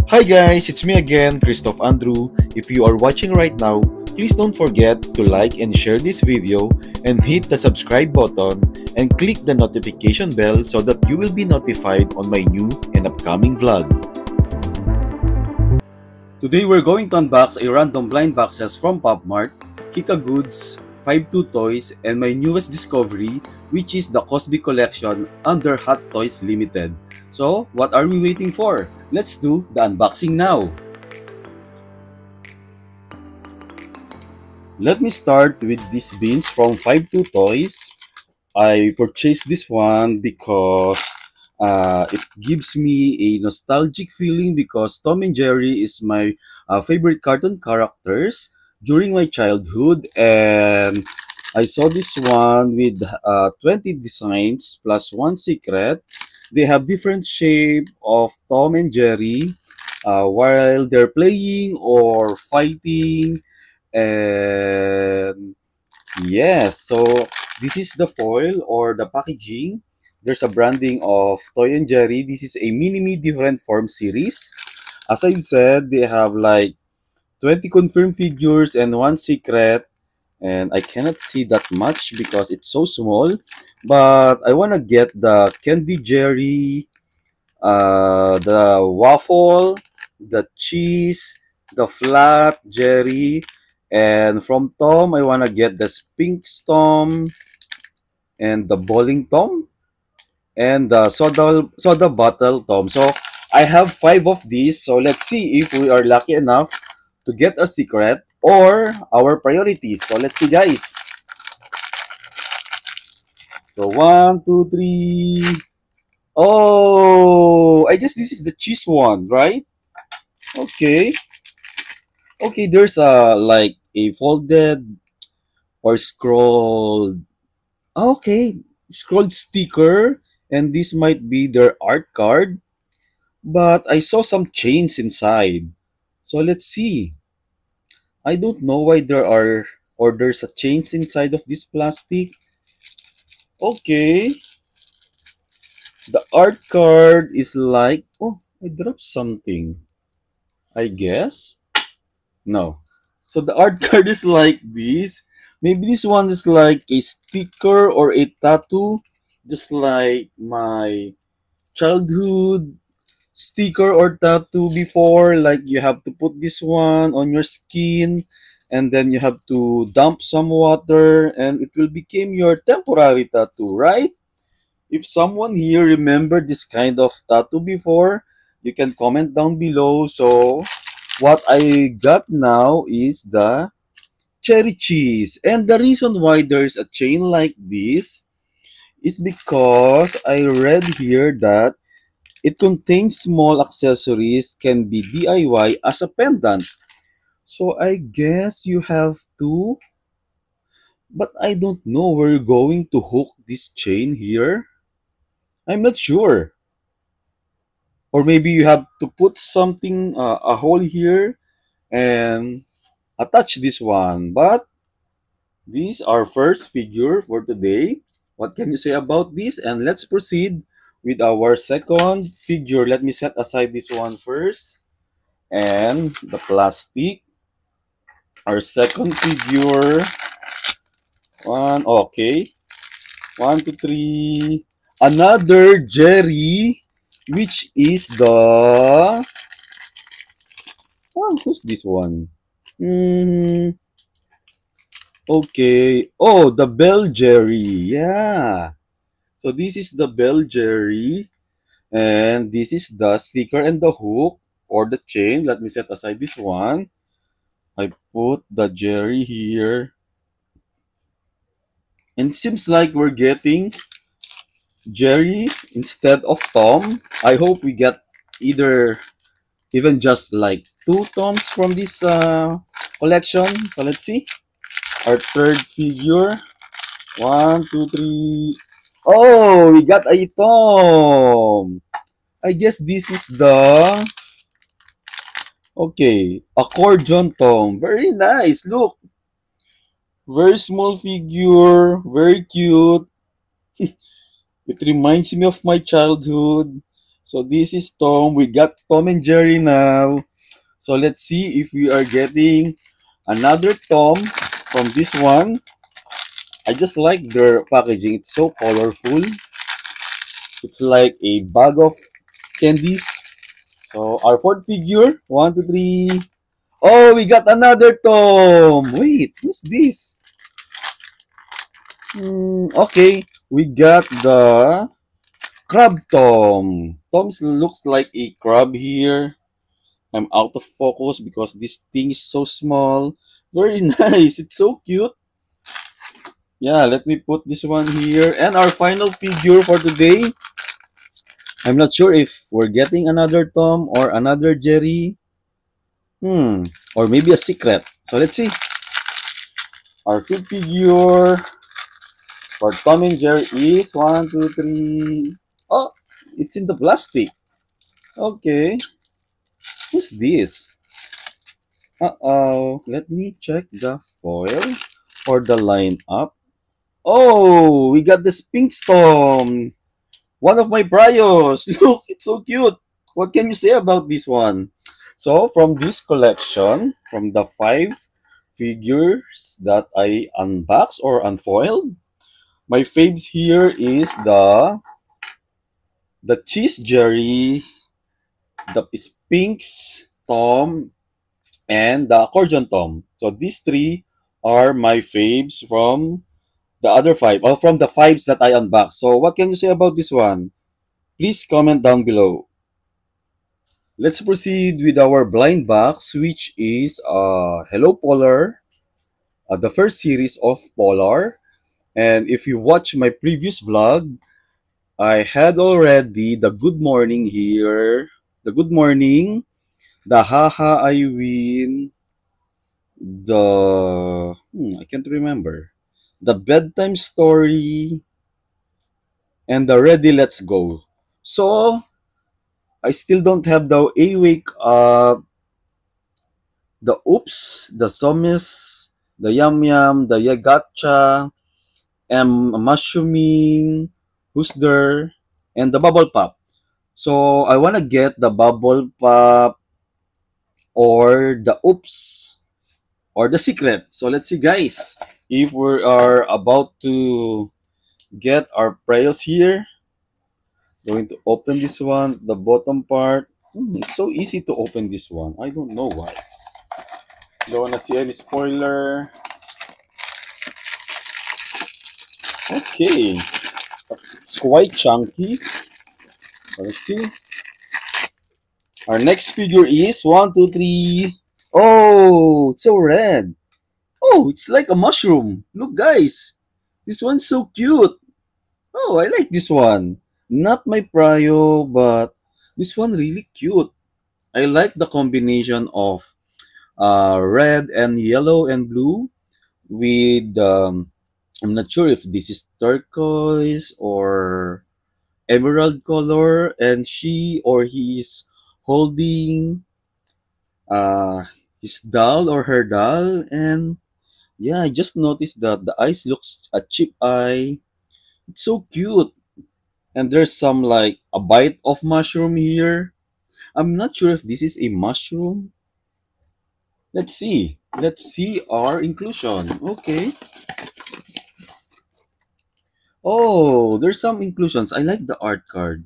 Hi guys, it's me again, Christoph Andrew. If you are watching right now, please don't forget to like and share this video and hit the subscribe button and click the notification bell so that you will be notified on my new and upcoming vlog. Today we're going to unbox a random blind boxes from PopMart, Kika Goods, 52 Toys, and my newest discovery, which is the Cosby Collection under Hot Toys Limited. So, what are we waiting for? Let's do the unboxing now! Let me start with these beans from 52 Toys. I purchased this one because it gives me a nostalgic feeling because Tom and Jerry is my favorite cartoon characters during my childhood, and I saw this one with 20 designs plus one secret. They have different shape of Tom and Jerry while they're playing or fighting, and yes, so this is the foil or the packaging. There's a branding of Toy and Jerry. This is a mini-me different form series. As I said, they have like 20 confirmed figures and one secret. And I cannot see that much because it's so small. But I want to get the Candy Jerry, the waffle, the cheese, the flat Jerry, and from Tom, I want to get the Pink Tom and the Bowling Tom and the soda bottle Tom. So I have 5 of these. So let's see if we are lucky enough to get a secret or our priorities. So let's see, guys. So 1, 2, 3. Oh, I guess this is the cheese one, right? Okay. Okay, there's a like a folded or scrolled. Okay, scrolled sticker, and this might be their art card. But I saw some chains inside. So let's see. I don't know why there are or there's a chains inside of this plastic. Okay. The art card is like, oh, I dropped something. I guess. No. So the art card is like this. Maybe this one is like a sticker or a tattoo, just like my childhood sticker or tattoo before. Like you have to put this one on your skin, and then you have to dump some water, and it will become your temporary tattoo, right? If someone here remember this kind of tattoo before, you can comment down below. So what I got now is the cherry cheese. And the reason why there's a chain like this is because I read here that it contains small accessories can be DIY as a pendant. So I guess you have to, but I don't know where you're going to hook this chain here. I'm not sure. Or maybe you have to put something, a hole here and attach this one. But these are first figure for today. What can you say about this? And let's proceed with our second figure. Let me set aside this one first. And the plastic. Our second figure. One, okay. 1, 2, 3. Another Jerry, which is the... Oh, who's this one? Okay. Oh, the Bell Jerry. Yeah. So this is the Bell Jerry. And this is the sticker and the hook or the chain. Let me set aside this one. I put the Jerry here. And it seems like we're getting Jerry instead of Tom. I hope we get either even just like 2 Toms from this collection. So let's see. Our third figure. 1, 2, 3. Oh, we got a Tom. I guess this is the... Okay, accordion Tom. Very nice. Look. Very small figure. Very cute. It reminds me of my childhood. So this is Tom. We got Tom and Jerry now. So let's see if we are getting another Tom from this one. I just like their packaging. It's so colorful. It's like a bag of candies. So our fourth figure, one, two, three. Oh, we got another Tom. Wait, who's this? Okay, we got the Crab Tom. Tom looks like a crab here. I'm out of focus because this thing is so small. Very nice. It's so cute. Yeah, let me put this one here. And our final figure for today. I'm not sure if we're getting another Tom or another Jerry. Or maybe a secret. So let's see. Our fifth figure for Tom and Jerry is one, two, three. Oh, it's in the plastic. Okay. Who's this? Uh-oh. Let me check the foil or the lineup. Oh, we got this pink storm. One of my Bryos. Look, it's so cute. What can you say about this one? So, from this collection, from the 5 figures that I unboxed or unfoiled, my faves here is the Cheese Jerry, the Spinks Tom, and the Accordion Tom. So, these three are my faves from the other 5, or from the 5s that I unboxed. So, what can you say about this one? Please comment down below. Let's proceed with our blind box, which is Hello Polar, the first series of Polar. And if you watch my previous vlog, I had already the good morning here, the good morning, the haha I win, the I can't remember, the bedtime story, and the ready let's go. So I still don't have the a wake up, the oops, the somis, the yum yum, the yagacha, and mushrooming, who's there, and the bubble pop. So I wanna get the bubble pop or the oops or the secret. So let's see, guys, if we are about to get our prayers here. Going to open this one, the bottom part. It's so easy to open this one. I don't know why. Don't wanna see any spoiler. Okay, it's quite chunky. So let's see. Our next figure is one, two, three. Oh, it's so red. Oh, it's like a mushroom. Look, guys. This one's so cute. Oh, I like this one. Not my prio, but this one really cute. I like the combination of red and yellow and blue with I'm not sure if this is turquoise or emerald color, and she or he is holding uh his doll or her doll. And yeah, I just noticed that the eyes looks a chip eye. It's so cute. And there's some like a bite of mushroom here. I'm not sure if this is a mushroom. Let's see our inclusion. Okay. Oh, there's some inclusions. I like the art card.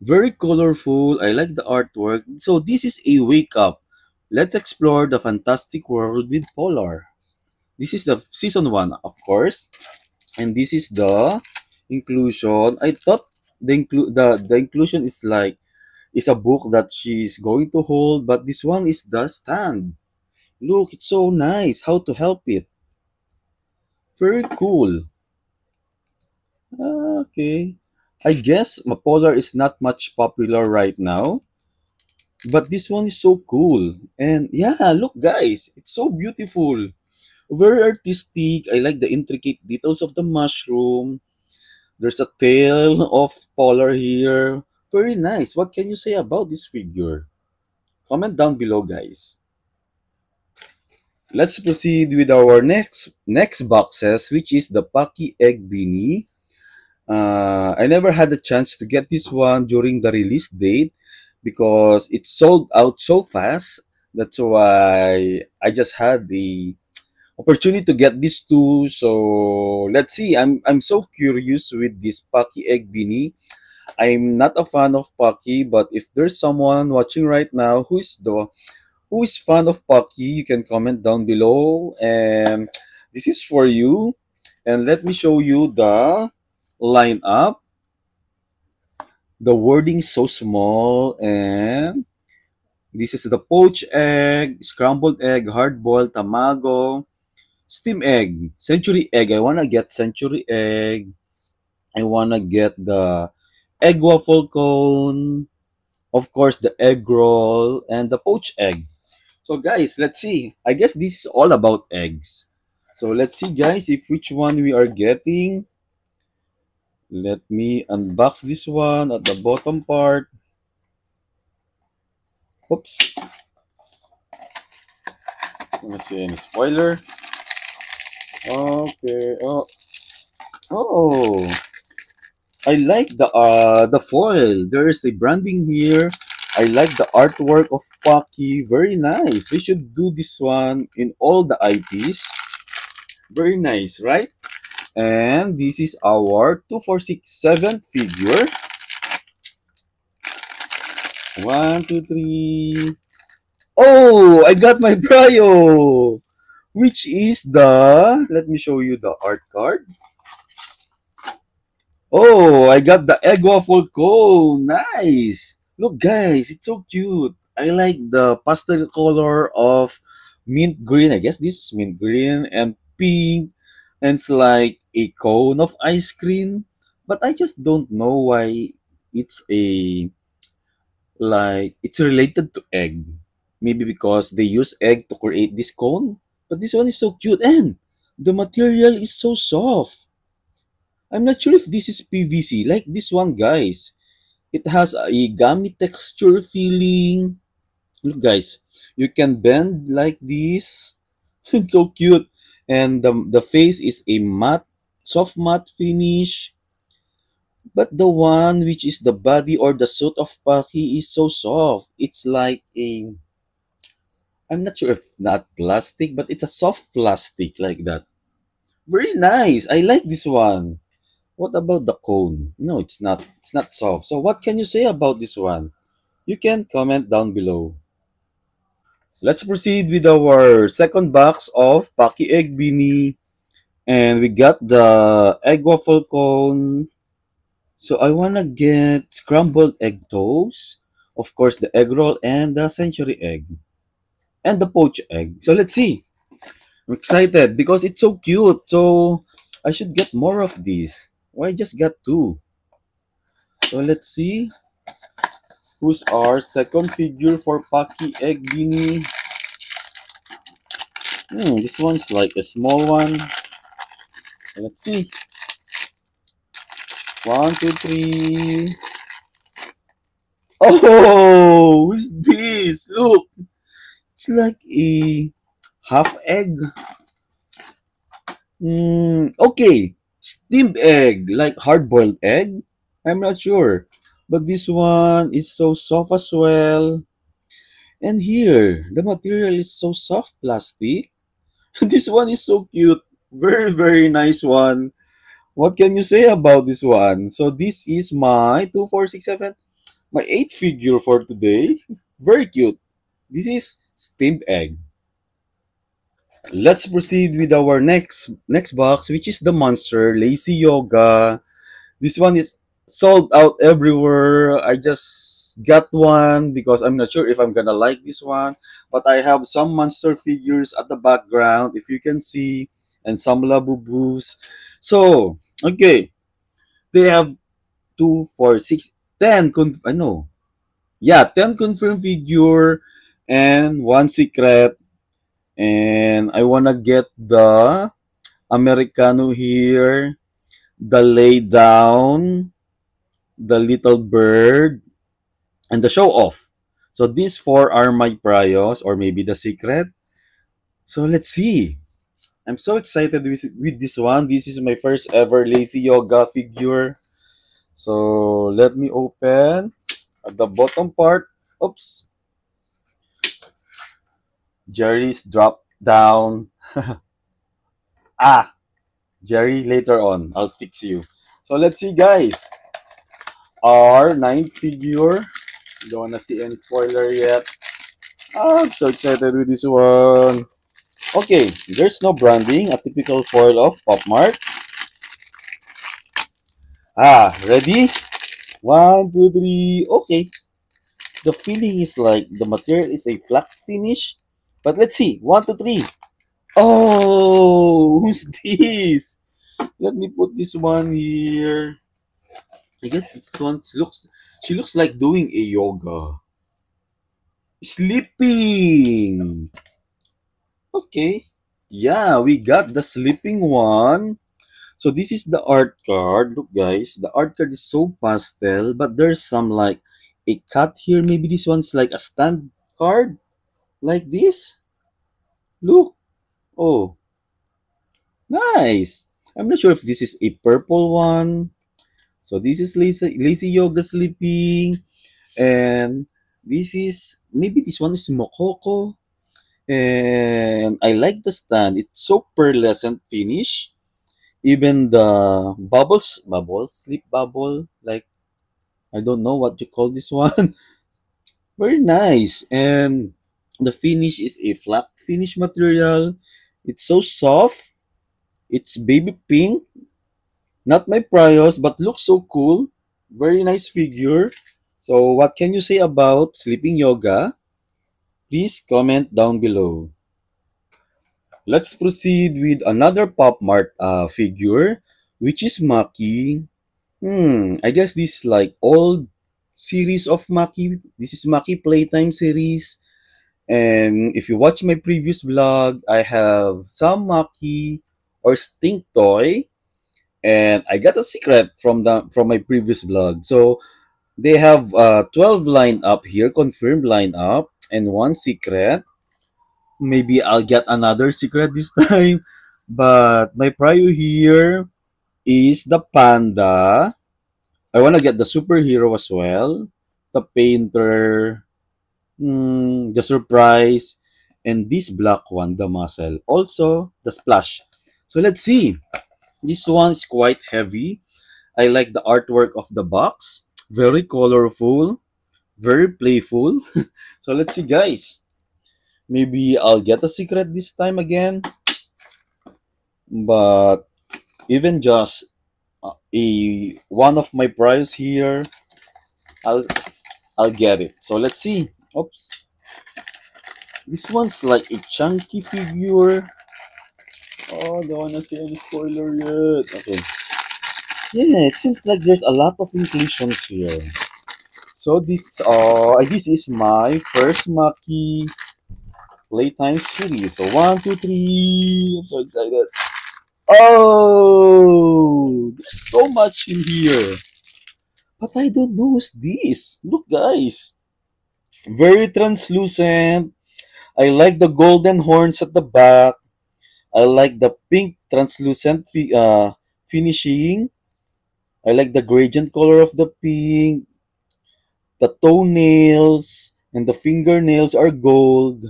Very colorful. I like the artwork. So this is a wake up. Let's explore the fantastic world with Polar. This is the season 1, of course. And this is the inclusion. I thought the inclusion is like is a book that she's going to hold, but this one is the stand. Look, it's so nice. How to help it. Very cool. Okay. I guess Polar is not much popular right now, but this one is so cool. And yeah, look guys, it's so beautiful. Very artistic. I like the intricate details of the mushroom. There's a tail of Polar here. Very nice. What can you say about this figure? Comment down below, guys. Let's proceed with our next boxes, which is the Pocky Egg Beanie. I never had a chance to get this one during the release date because it sold out so fast. That's why I just had the opportunity to get these two. So let's see. I'm so curious with this Pocky Egg Beanie. I'm not a fan of Pocky, but if there's someone watching right now who is fan of Pocky, you can comment down below. And this is for you. And let me show you the lineup. The wording is so small, and this is the poached egg, scrambled egg, hard-boiled, tamago, steam egg, century egg. I wanna get century egg. I wanna get the egg waffle cone, of course the egg roll, and the poached egg. So guys, let's see. I guess this is all about eggs. So let's see guys if which one we are getting. Let me unbox this one at the bottom part. Oops. Let me see any spoiler. Okay. Oh. I like the foil. There is a branding here. I like the artwork of Pocky. Very nice. We should do this one in all the IPs. Very nice, right? And this is our 2467 figure. One, two, three. Oh, I got my Brio, which is the. Let me show you the art card. Oh, I got the egg waffle cone. Nice. Look, guys, it's so cute. I like the pastel color of mint green. I guess this is mint green and pink. And it's like a cone of ice cream. But I just don't know why it's a it's related to egg. Maybe because they use egg to create this cone. But this one is so cute and the material is so soft. I'm not sure if this is PVC. Like this one, guys. It has a gummy texture feeling. Look, guys. You can bend like this. It's so cute. And the face is a matte, soft matte finish. But the one which is the body or the suit of Paki is so soft. It's like a, I'm not sure if not plastic, but it's a soft plastic like that. Very nice. I like this one. What about the cone? No, it's not. It's not soft. So what can you say about this one? You can comment down below. Let's proceed with our second box of Paki Egg Beanie. And we got the egg waffle cone. So I wanna get scrambled egg toast. Of course, the egg roll and the century egg. And the poached egg. So let's see. I'm excited because it's so cute. So I should get more of these. Why just got two? So let's see. Who's our second figure for Paki Egg Beanie? This one's like a small one. Let's see. One, two, three. Oh, who's this? Look, it's like a half egg. Okay, steamed egg, like hard-boiled egg. I'm not sure, but this one is so soft as well. And here, the material is so soft plastic. This one is so cute. Very, very nice one. What can you say about this one? So this is my 2467, my 8th figure for today. Very cute. This is steamed egg. Let's proceed with our next box, which is the monster Lazy Yoga. This one is sold out everywhere. I just got one because I'm not sure if I'm gonna like this one. But I have some monster figures at the background, if you can see, and some Labubus. So, okay. They have 2, 4, 6, 10. No. Yeah, 10 confirmed figure and one secret. And I wanna get the Americano here, the lay down, the little bird, and the show off. So these four are my prios or maybe the secret. So let's see. I'm so excited with this one. This is my first ever lazy yoga figure. So let me open at the bottom part. Oops. Jerry's drop down. Ah, Jerry, later on. I'll fix you. So let's see, guys. Our ninth figure. Don't wanna see any spoiler yet. I'm so excited with this one. Okay, there's no branding, a typical foil of Pop Mart. Ah, ready? One, two, three. Okay. The feeling is like the material is a flat finish. But let's see. One, two, three. Oh, who's this? Let me put this one here. I guess this one looks. She looks like doing a yoga. Sleeping. Okay. Yeah, we got the sleeping one. So this is the art card. Look, guys, the art card is so pastel, but there's some like a cut here. Maybe this one's like a stand card, like this. Look. Oh, nice. I'm not sure if this is a purple one. So this is lazy yoga sleeping, and this is maybe this one is Mokoko. And I like the stand. It's so pearlescent finish. Even the sleep bubble, like I don't know what you call this one. Very nice. And the finish is a flat finish material. It's so soft. It's baby pink. Not my Prius, but looks so cool. Very nice figure. So what can you say about sleeping yoga? Please comment down below. Let's proceed with another Pop Mart figure, which is Maki. I guess this like old series of Maki. This is Maki Playtime series. And if you watch my previous vlog, I have some Maki or Stink toy. And I got a secret from my previous vlog. So they have 12 lined up here, confirmed lined up, and one secret. Maybe I'll get another secret this time. But my prio here is the panda. I want to get the superhero as well, the painter, the surprise, and this black one, the muscle. Also, the splash. So let's see. This one is quite heavy. I like the artwork of the box. Very colorful, very playful. So let's see, guys. Maybe I'll get a secret this time again. But even just a one of my prize here, I'll I'll get it. So let's see. Oops. This one's like a chunky figure. Oh, don't wanna see any spoiler yet. Okay. Yeah, it seems like there's a lot of inclusions here. So this is my first Maki Playtime series. So one, two, three. I'm so excited. Oh, there's so much in here. But I don't know what's this. Look, guys. Very translucent. I like the golden horns at the back. I like the pink translucent finishing. I like the gradient color of the pink. The toenails and the fingernails are gold.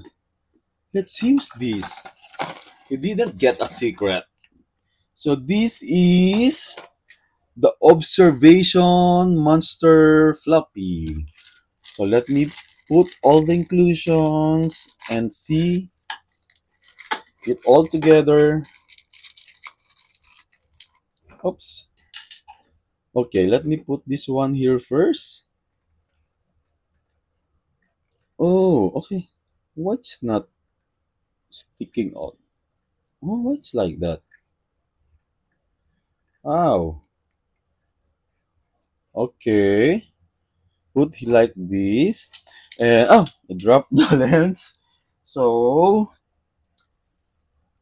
Let's use this. We didn't get a secret. So this is the observation monster floppy. So let me put all the inclusions and see it all together. Oops. Okay, let me put this one here first. Oh, okay. What's not sticking out? Oh, what's like that? Oh, okay. Put like this. And oh, I dropped the lens. So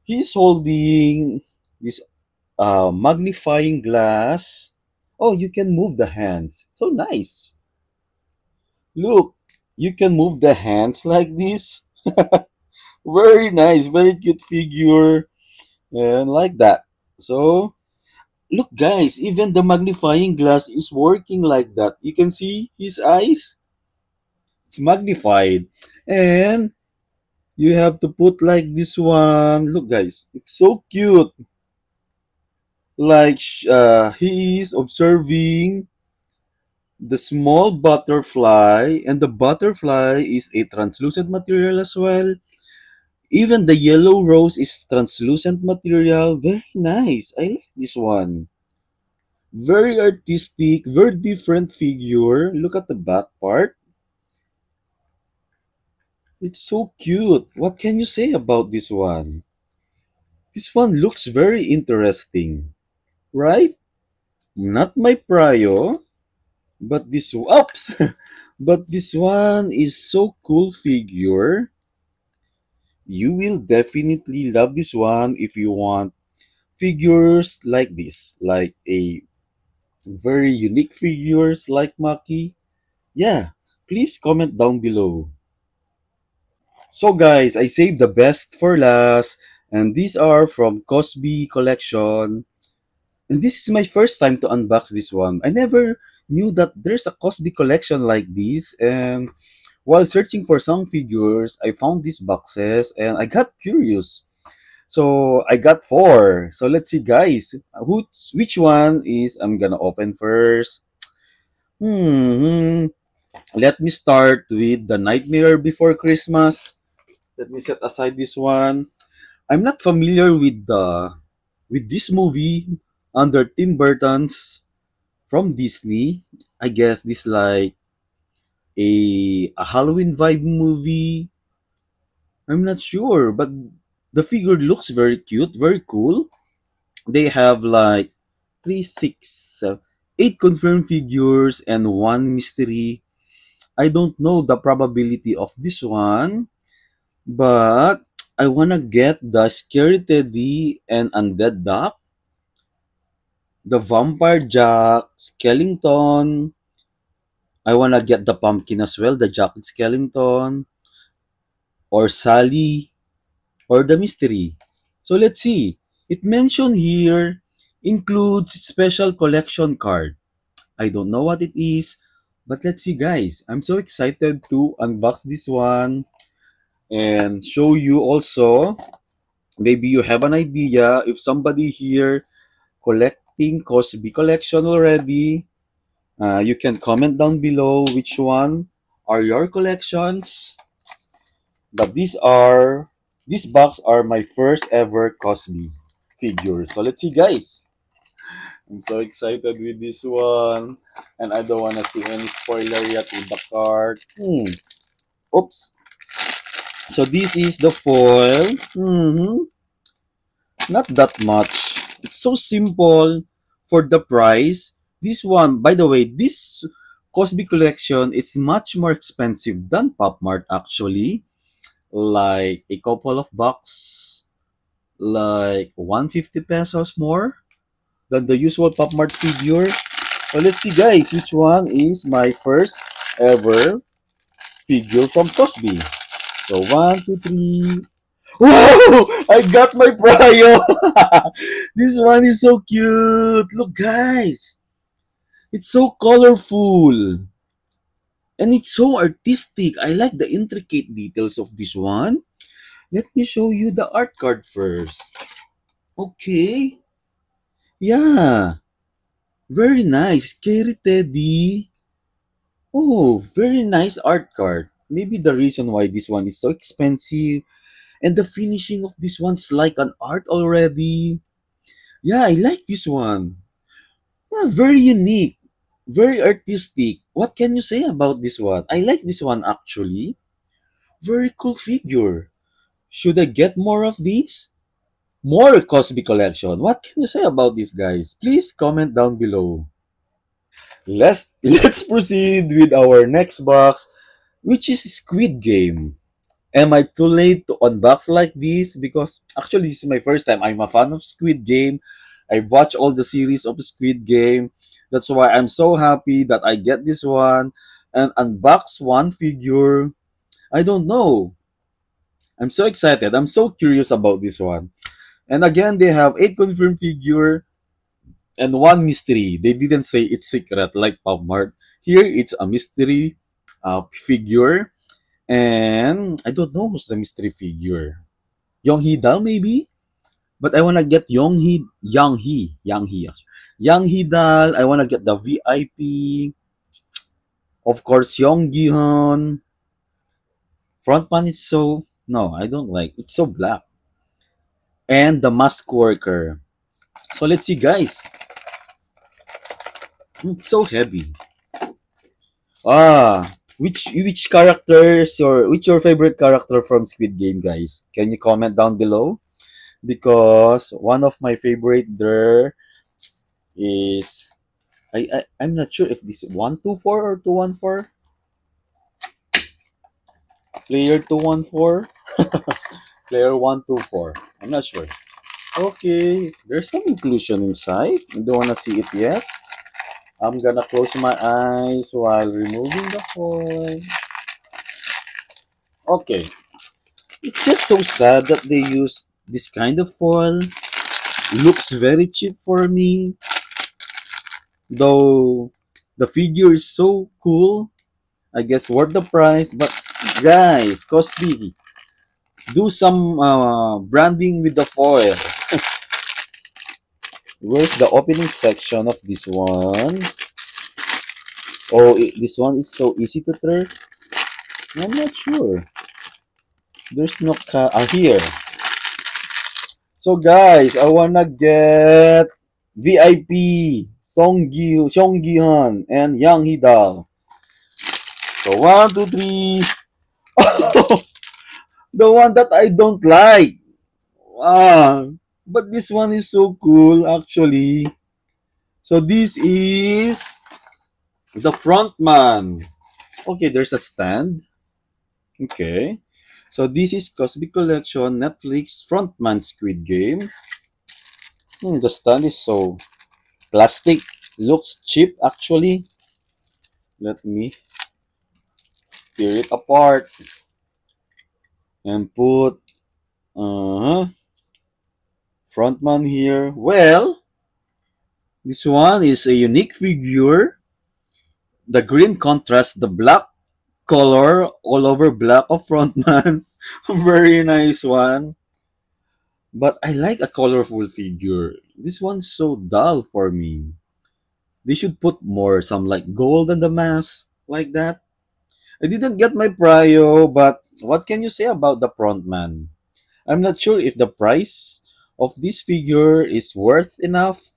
he's holding this magnifying glass. Oh, you can move the hands. So nice. Look, you can move the hands like this. Very nice, very cute figure. and like that. So look, guys, even the magnifying glass is working like that. You can see his eyes. It's magnified, and you have to put like this one. Look, guys, it's so cute. Like he is observing the small butterfly, and the butterfly is a translucent material as well. Even the yellow rose is translucent material. Very nice. I like this one. Very artistic, very different figure. Look at the back part. It's so cute. What can you say about this one? This one looks very interesting, right? Not my prio, but this oops, but this one is so cool figure. You will definitely love this one if you want figures like this, like a very unique figures like Maki. Yeah, please comment down below. So guys, I saved the best for last, and these are from Cosby collection. And this is my first time to unbox this one. I never knew that there's a Cosby collection like this, and while searching for some figures, I found these boxes and I got curious. So I got four. So let's see, guys, which one is I'm gonna open first. Hmm. Let me start with the Nightmare Before Christmas. Let me set aside this one. I'm not familiar with this movie under Tim Burton's from Disney. I guess this like a Halloween vibe movie. I'm not sure, but the figure looks very cute, very cool. They have like three, six, eight confirmed figures and one mystery. I don't know the probability of this one, but I wanna get the Scary Teddy and Undead Duck, the Vampire Jack, Skellington. I wanna get the Pumpkin as well, the Jack Skellington, or Sally, or the Mystery. So let's see. It mentioned here includes special collection card. I don't know what it is, but let's see, guys. I'm so excited to unbox this one and show you also. Maybe you have an idea if somebody here collecting Cosby collection already. You can comment down below which one are your collections. But these box are my first ever Cosby figures. So let's see, guys. I'm so excited with this one, and I don't wanna see any spoiler yet with the card. Oops. So this is the foil. Not that much. It's so simple for the price. This one, by the way, this Cosby collection is much more expensive than Pop Mart actually. Like a couple of bucks, like 150 pesos more than the usual Pop Mart figure. So let's see, guys, which one is my first ever figure from Cosby. So one, two, three. Wow! I got my Prio! This one is so cute! Look, guys! It's so colorful! And it's so artistic. I like the intricate details of this one. Let me show you the art card first. Okay. Yeah. Very nice. Scary Teddy. Oh, very nice art card. Maybe the reason why this one is so expensive. And the finishing of this one's like an art already. Yeah, I like this one. Yeah, very unique. Very artistic. What can you say about this one? I like this one actually. Very cool figure. Should I get more of these? More Cosby collection. What can you say about this, guys? Please comment down below. Let's proceed with our next box, which is Squid Game. Am I too late to unbox like this? Because actually, this is my first time. I'm a fan of Squid Game. I've watched all the series of Squid Game. That's why I'm so happy that I get this one and unbox one figure. I don't know. I'm so excited. I'm so curious about this one. And again, they have 8 confirmed figure and 1 mystery. They didn't say it's secret like PubMart. Here, it's a mystery figure. And I don't know who's the mystery figure. Young Hee-dal, maybe? But I wanna get Young Hee-dal. I wanna get the VIP. Of course, Young Gi-hun. Frontman is so... No, I don't like. It's so black. And the mask worker. So let's see, guys. It's so heavy. Which characters or which your favorite character from Squid Game, guys? Can you comment down below? Because one of my favorite there is I'm not sure if this is 124 or 214. Player 214. Player 124. I'm not sure. Okay, there's some inclusion inside. I don't wanna see it yet. I'm gonna close my eyes while removing the foil. Okay, it's just so sad that they use this kind of foil. Looks very cheap for me, though the figure is so cool. I guess worth the price. But guys, Cosby, do some branding with the foil. Where's the opening section of this one? Oh, this one is so easy to turn. I'm not sure. There's no here. So guys, I wanna get VIP Song Gi-han and Yang Hee-dal. So 1, 2, 3. The one that I don't like. Ah, but this one is so cool actually. So this is the frontman. Okay, there's a stand. Okay. So this is Cosby Collection Netflix Frontman Squid Game. The stand is so plastic. Looks cheap actually. Let me tear it apart and put frontman here. Well, this one is a unique figure. The green contrasts the black color all over black of frontman. Very nice one. But I like a colorful figure. This one's so dull for me. They should put more, some like gold on the mask, like that. I didn't get my prio, but what can you say about the frontman? I'm not sure if the price of this figure is worth enough.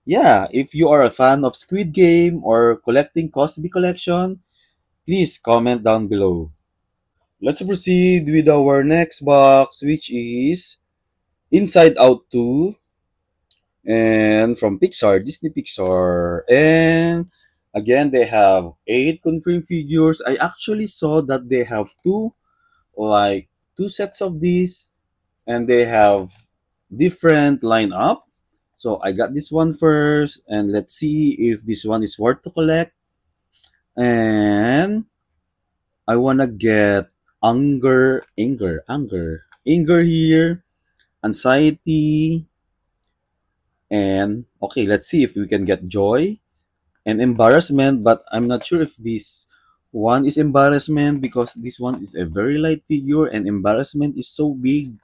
Yeah, if you are a fan of Squid Game or collecting Cosby Collection, please comment down below. Let's proceed with our next box, which is Inside Out 2 and from Pixar, Disney Pixar. And again, they have 8 confirmed figures. I actually saw that they have like two sets of these, and they have different lineup. So I got this one first, and let's see if this one is worth to collect. And I wanna get anger here, anxiety, and okay, let's see if we can get joy and embarrassment. But I'm not sure if this one is embarrassment because this one is a very light figure and embarrassment is so big.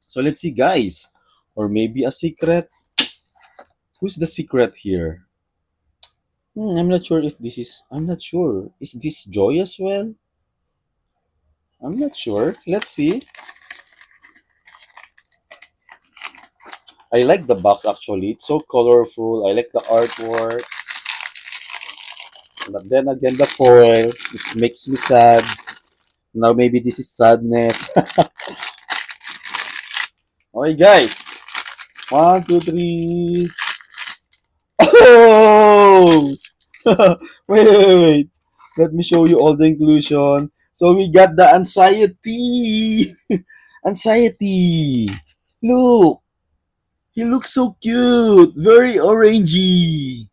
So let's see, guys, or maybe a secret. Who's the secret here? I'm not sure if this is. I'm not sure. Is this joy as well? I'm not sure. Let's see. I like the box actually. It's so colorful. I like the artwork. But then again, the foil, it makes me sad. Now maybe this is sadness. Okay, guys. 1, 2, 3. Oh! Wait. Let me show you all the inclusion. So we got the anxiety. Anxiety. Look. He looks so cute. Very orangey.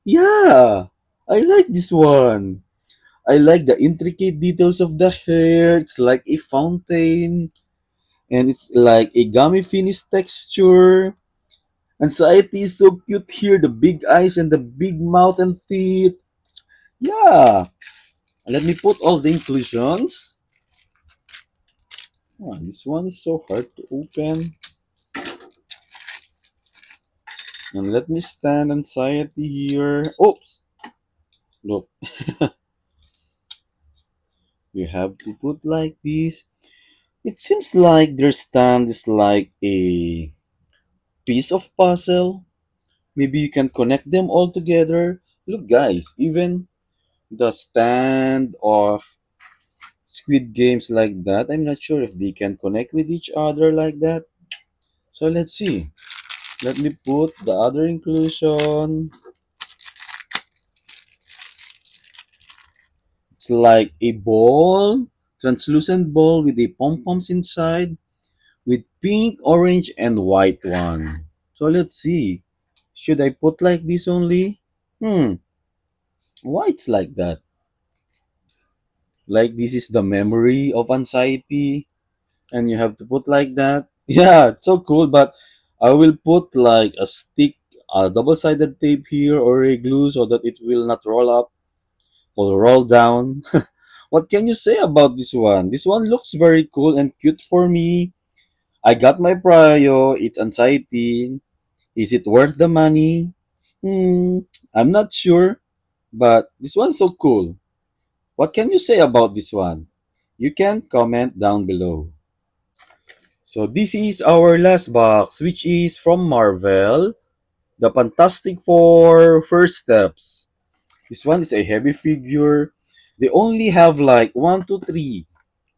Yeah. I like this one. I like the intricate details of the hair. It's like a fountain. And it's like a gummy finish texture. Anxiety is so cute here. The big eyes and the big mouth and teeth. Yeah. Let me put all the inclusions. Oh, this one is so hard to open. And let me stand anxiety here. Oops. Look, you have to put like this. It seems like their stand is like a piece of puzzle. Maybe you can connect them all together. Look, guys, even the stand of Squid Games like that, I'm not sure if they can connect with each other like that. So let's see. Let me put the other inclusion. It's like a ball, translucent ball with the pom-poms inside with pink, orange, and white one. So let's see. Should I put like this only? Why it's like that? Like this is the memory of anxiety and you have to put like that. Yeah, it's so cool, but I will put like a stick, a double-sided tape here or a glue so that it will not roll up or roll down. What can you say about this one? This one looks very cool and cute for me. I got my prio. It's anxiety. Is it worth the money? I'm not sure, but this one's so cool. What can you say about this one? You can comment down below. So this is our last box, which is from Marvel, the Fantastic Four First Steps. This one is a heavy figure. They only have like 1, 2, 3,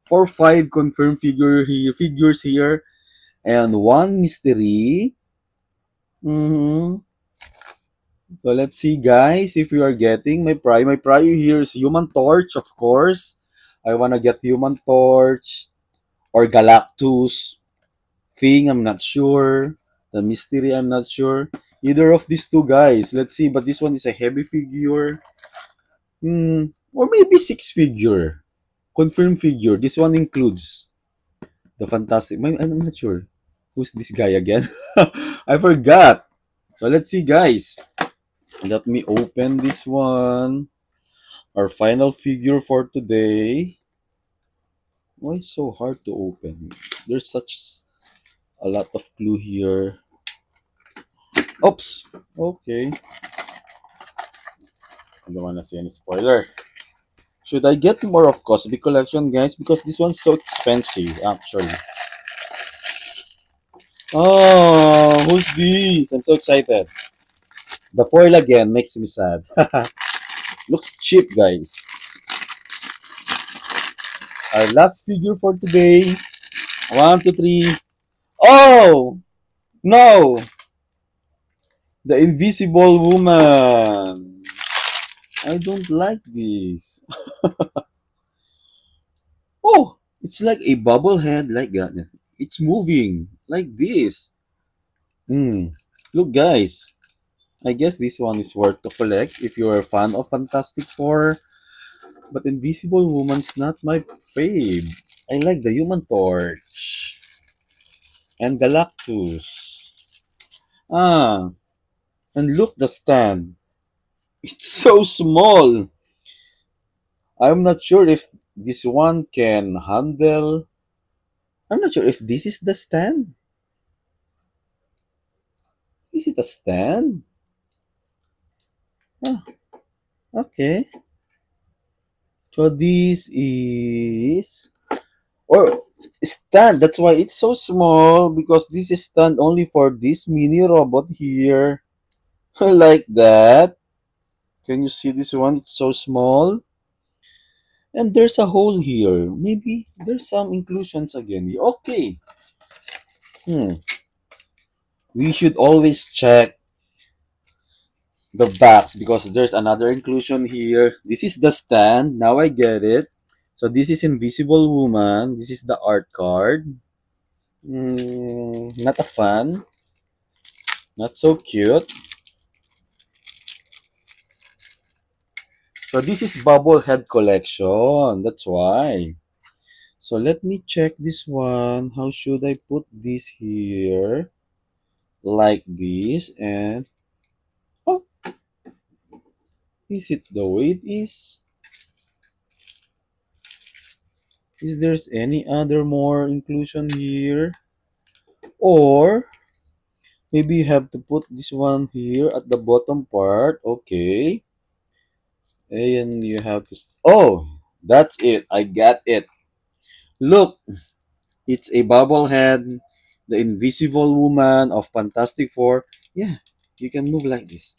4, 5 confirmed figures here, and one mystery. Mhm. So let's see, guys, if you are getting my prio. My prio here is Human Torch, of course. I wanna get Human Torch or Galactus. Thing, I'm not sure. The mystery, I'm not sure. Either of these two guys. Let's see, but this one is a heavy figure. Or maybe six figure. Confirmed figure. This one includes the fantastic. I'm not sure. Who's this guy again? I forgot. So let's see, guys. Let me open this one. Our final figure for today. Why is so hard to open? There's such a lot of clue here. Oops. Okay. I don't want to see any spoiler. Should I get more of Cosmic Collection, guys? Because this one's so expensive, actually. Oh, who's this? I'm so excited. The foil again makes me sad. Looks cheap, guys. Our last figure for today. One, two, three. Oh! No! The Invisible Woman. I don't like this. Oh! It's like a bubble head like that. It's moving like this. Look, guys. I guess this one is worth to collect if you're a fan of Fantastic Four. But Invisible Woman's not my fave. I like the Human Torch and Galactus. Ah, and look the stand. It's so small. I'm not sure if this one can handle. I'm not sure if this is the stand. Is it a stand? Ah, okay. So this is or stand. That's why it's so small because this is stand only for this mini robot here. Like that. Can you see this one? It's so small. And there's a hole here. Maybe there's some inclusions again here. Okay. Hmm. We should always check the backs because there's another inclusion here. This is the stand. Now I get it. So this is Invisible Woman. This is the art card. Not a fan. Not so cute. So this is Bubblehead collection. That's why. So let me check this one. How should I put this here? Like this, and oh, is it the way it is? Is there's any other more inclusion here? Or maybe you have to put this one here at the bottom part. Okay. And you have to. Oh, that's it. I got it. Look, it's a bobblehead, the invisible woman of Fantastic Four. Yeah, you can move like this.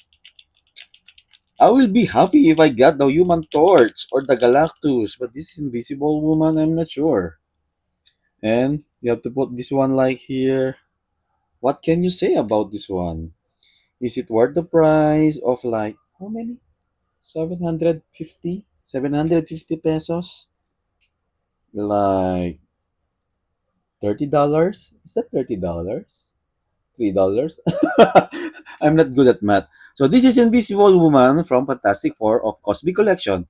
I will be happy if I got the Human Torch or the Galactus, but this invisible woman, I'm not sure. And you have to put this one like here. What can you say about this one? Is it worth the price of like how many? 750? 750 pesos? Like $30? Is that $30? $3? I'm not good at math. So this is Invisible Woman from Fantastic Four of Cosmic Collection.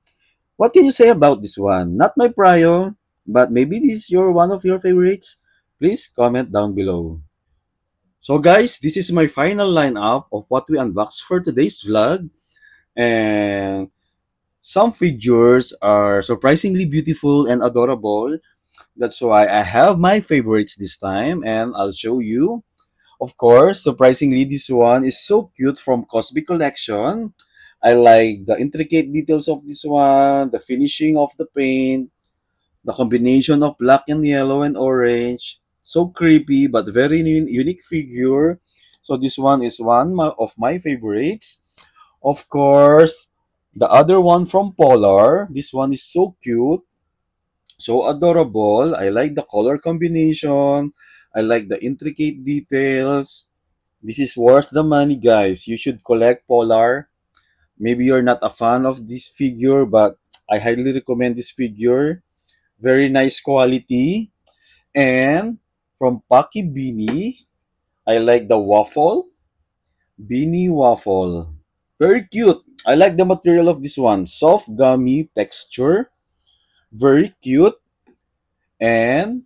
What can you say about this one? Not my prior, but maybe this is your one of your favorites. Please comment down below. So guys, this is my final lineup of what we unboxed for today's vlog. And some figures are surprisingly beautiful and adorable. That's why I have my favorites this time and I'll show you. Of course, surprisingly, this one is so cute from Cosmic Collection. I like the intricate details of this one, the finishing of the paint, the combination of black and yellow and orange. So creepy but very unique figure. So this one is of my favorites. Of course, the other one from Polar. This one is so cute, so adorable. I like the color combination. I like the intricate details. This is worth the money, guys. You should collect Polar. Maybe you're not a fan of this figure, but I highly recommend this figure. Very nice quality. And from Paki Beanie, I like the waffle. Beanie waffle. Very cute. I like the material of this one. Soft gummy texture. Very cute. And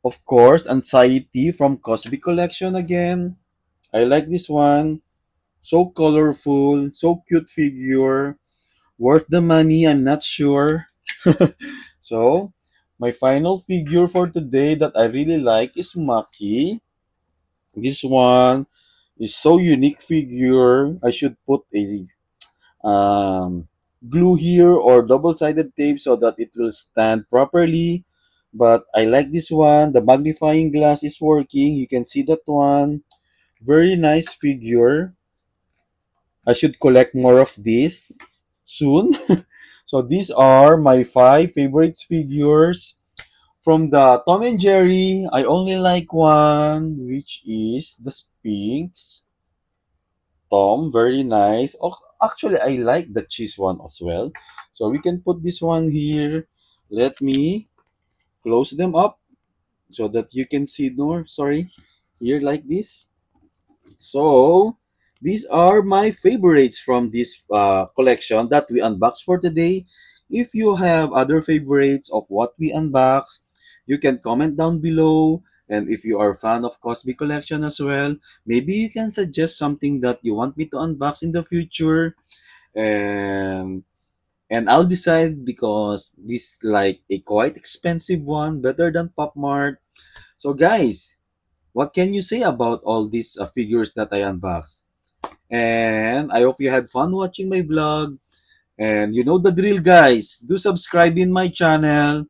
of course, Anxiety from Cosmic Collection again. I like this one. So colorful, so cute figure. Worth the money, I'm not sure. So, my final figure for today that I really like is Maki. This one is so unique figure. I should put a um, glue here or double-sided tape so that it will stand properly. But I like this one. The magnifying glass is working. You can see that one. Very nice figure. I should collect more of this soon. So these are my 5 favorite figures. From the Tom and Jerry, I only like one, which is the Sphinx. Tom, very nice. Oh, actually, I like the cheese one as well. So we can put this one here. Let me close them up so that you can see more. Sorry, here like this. So these are my favorites from this collection that we unboxed for today. If you have other favorites of what we unboxed, you can comment down below. And if you are a fan of Cosmic Collection as well, maybe you can suggest something that you want me to unbox in the future. And I'll decide because this like a quite expensive one, better than Pop Mart. So guys, what can you say about all these figures that I unboxed? And I hope you had fun watching my vlog. And you know the drill, guys. Do subscribe in my channel.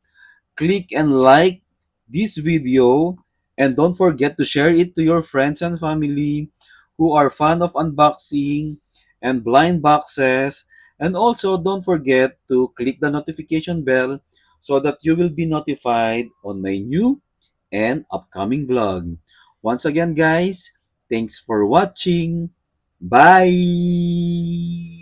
Click and like this video. And don't forget to share it to your friends and family who are fan of unboxing and blind boxes. And also don't forget to click the notification bell so that you will be notified on my new and upcoming vlog. Once again, guys, thanks for watching. Bye!